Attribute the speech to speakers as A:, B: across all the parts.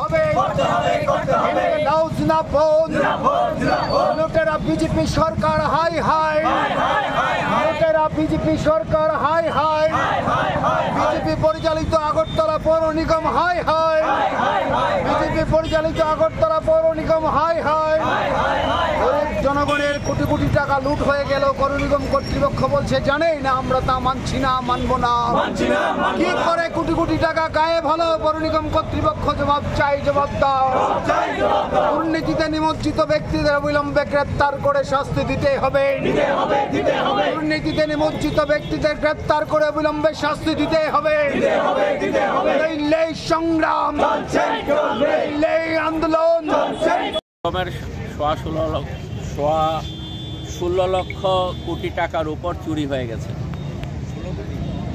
A: হবে লুটেরা বিজেপি সরকার high high লুটেরা বিজেপি সরকার হাই হাই বিজেপি পরিচালিত আগরতলা পৌর নিগম হাই হাই বিজেপি পরিচালিত আগরতলা পৌর নিগম হাই হাই জনগণের কোটি কোটি টাকা লুট হয়ে গেল পৌর নিগম কর্তৃপক্ষ বলছে জানেই না আমরা তা মানছি না মানবো না কি করে কোটি কোটি টাকা গায়েব হলো পৌর নিগম কর্তৃপক্ষ জবাব চাই জবাব দাও দুর্নীতিতে নিমজ্জিত ব্যক্তিদের অবিলম্বে গ্রেপ্তার করে শাস্তি দিতে হবে দুর্নীতিতে নিমজ্জিত ব্যক্তিদের গ্রেপ্তার করে অবিলম্বে শাস্তি দিতে হবে সংগ্রাম আন্দোলন
B: 16 লক্ষ কোটি টাকার উপর চুরি হয়ে গেছে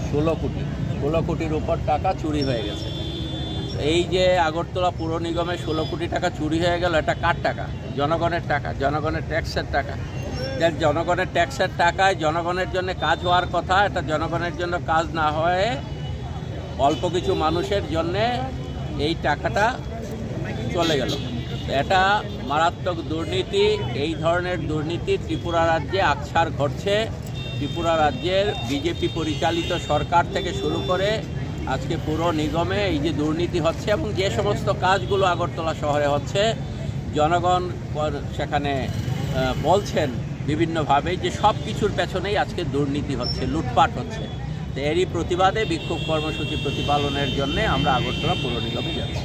B: 16 কোটির উপর টাকা চুরি হয়ে গেছে। এই যে আগরতলা পৌর নিগমে 16 কোটি টাকা চুরি হয়ে গেল, এটা কার টাকা? জনগণের টাকা, জনগণের ট্যাক্সের টাকা। জনগণের ট্যাক্সের টাকায় জনগণের জন্য কাজ হওয়ার কথা, এটা জনগণের জন্য কাজ না হয়ে অল্প কিছু মানুষের জন্যে এই টাকাটা চলে গেল। এটা মারাত্মক দুর্নীতি। এই ধরনের দুর্নীতি ত্রিপুরা রাজ্যে আকছার ঘটছে। ত্রিপুরা রাজ্যের বিজেপি পরিচালিত সরকার থেকে শুরু করে আজকে পৌর নিগমে এই যে দুর্নীতি হচ্ছে এবং যে সমস্ত কাজগুলো আগরতলা শহরে হচ্ছে, জনগণ সেখানে বলছেন বিভিন্নভাবে যে সব কিছুর পেছনেই আজকে দুর্নীতি হচ্ছে, লুটপাট হচ্ছে। তো এরই প্রতিবাদে বিক্ষোভ কর্মসূচি প্রতিপালনের জন্য আমরা আগরতলা পৌর নিগমে যাচ্ছি।